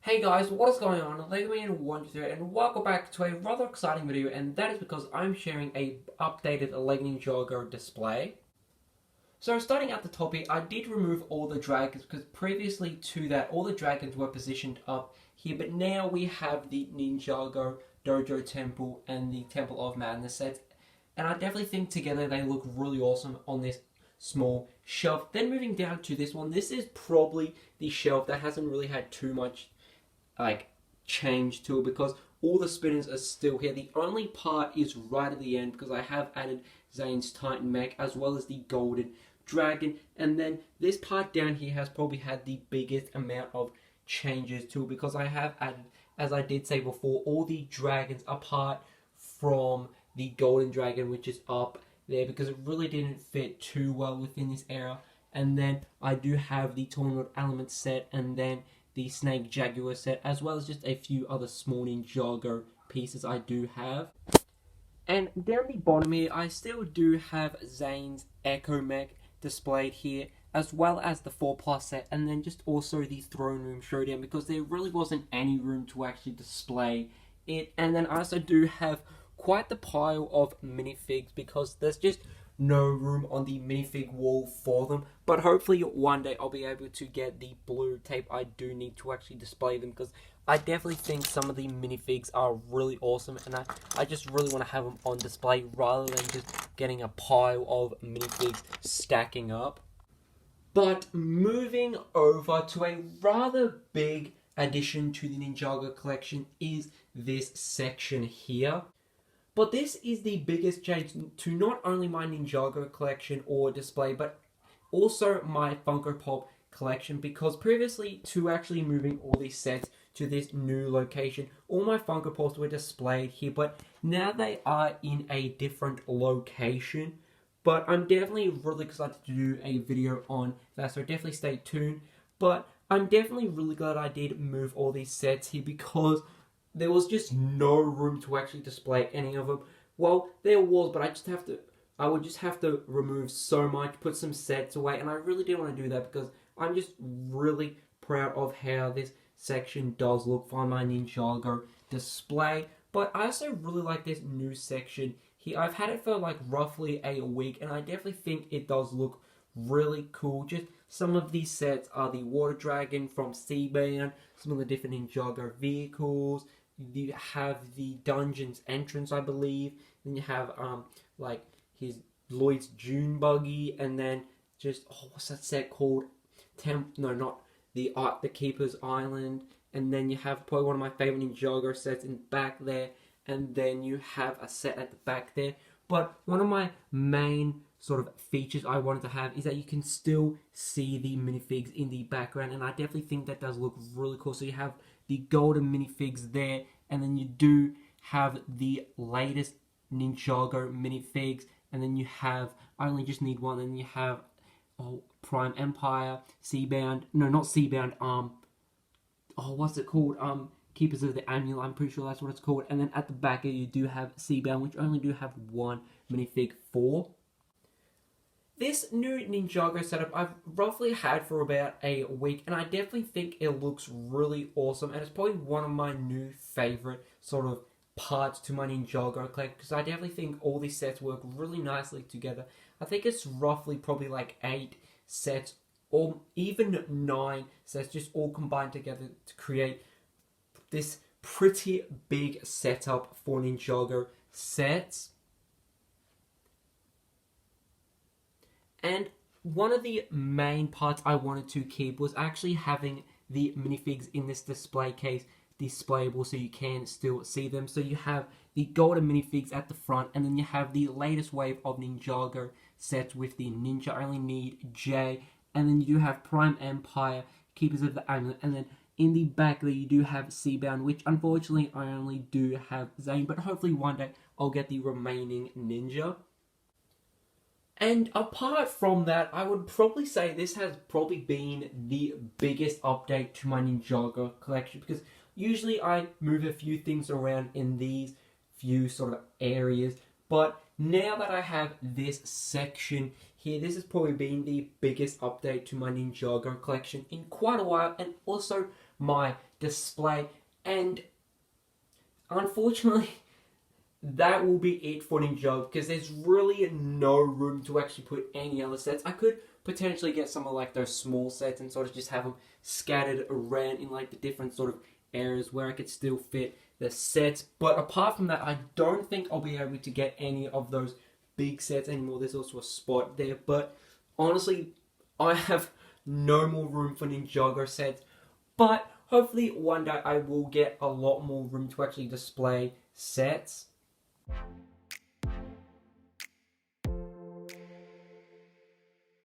Hey guys, what is going on? Legman1 here, and welcome back to a rather exciting video, and that is because I'm sharing a updated LEGO Ninjago display. So starting at the top here, I did remove all the dragons because previously to that all the dragons were positioned up here, but now we have the Ninjago Dojo Temple and the Temple of Madness sets, and I definitely think together they look really awesome on this small shelf. Then moving down to this one, this is probably the shelf that hasn't really had too much change to it because all the spinners are still here. The only part is right at the end because I have added Zane's Titan mech as well as the golden dragon, and then this part down here has probably had the biggest amount of changes to it because I have added, as I did say before, all the dragons apart from the golden dragon, which is up there because it really didn't fit too well within this area. And then I do have the Tornado Element set, and then the Snake Jaguar set, as well as just a few other small Ninjago pieces I do have. And down the bottom here, I still do have Zane's Echo Mech displayed here, as well as the 4+ set, and then just also the Throne Room Showdown, because there really wasn't any room to actually display it. And then I also do have quite the pile of minifigs, because there's just no room on the minifig wall for them, but hopefully one day I'll be able to get the blue tape I do need to actually display them, because I definitely think some of the minifigs are really awesome, and I just really want to have them on display rather than just getting a pile of minifigs stacking up. But moving over to a rather big addition to the Ninjago collection is this section here. But this is the biggest change to not only my Ninjago collection or display, but also my Funko Pop collection, because previously to actually moving all these sets to this new location, all my Funko Pops were displayed here, but now they are in a different location. But I'm definitely really excited to do a video on that, so definitely stay tuned. But I'm definitely really glad I did move all these sets here, because there was just no room to actually display any of them. Well, there was, but I would just have to remove so much, put some sets away, and I really didn't want to do that because I'm just really proud of how this section does look for my Ninjago display. But I also really like this new section here. I've had it for like roughly a week, and I definitely think it does look really cool. Just some of these sets are the Water Dragon from Seabound, some of the different Ninjago vehicles. You have the Dungeons entrance, I believe. Then you have like his Lloyd's June buggy, and then just what's that set called? No, not the Keeper's Island. And then you have probably one of my favorite Ninjago sets in the back there, and then you have a set at the back there. But one of my main sort of features I wanted to have is that you can still see the minifigs in the background, and I definitely think that does look really cool. So you have the golden minifigs there, and then you do have the latest Ninjago minifigs, and then you have, I only just need one, and then you have Prime Empire, Seabound, no, not Seabound, what's it called, Keepers of the Amulet, I'm pretty sure that's what it's called. And then at the back here you do have Seabound, which only do have one minifig for. This new Ninjago setup I've roughly had for about a week, and I definitely think it looks really awesome, and it's probably one of my new favorite sort of parts to my Ninjago collection, because I definitely think all these sets work really nicely together. I think it's roughly probably like 8 sets or even 9 sets just all combined together to create this pretty big setup for Ninjago sets. And one of the main parts I wanted to keep was actually having the minifigs in this display case displayable so you can still see them. So you have the golden minifigs at the front, and then you have the latest wave of Ninjago sets with the Ninja I Only Need J, and then you do have Prime Empire, Keepers of the Amulet, and then in the back there you do have Seabound, which unfortunately I only do have Zane, but hopefully one day I'll get the remaining Ninja. And apart from that, I would probably say this has probably been the biggest update to my Ninjago collection, because usually I move a few things around in these few sort of areas, but now that I have this section here, this has probably been the biggest update to my Ninjago collection in quite a while, and also my display. And unfortunately, that will be it for Ninjago, because there's really no room to actually put any other sets. I could potentially get some of like those small sets and sort of just have them scattered around in like the different sort of areas where I could still fit the sets. But apart from that, I don't think I'll be able to get any of those big sets anymore. There's also a spot there, but honestly, I have no more room for Ninjago sets. But hopefully one day I will get a lot more room to actually display sets.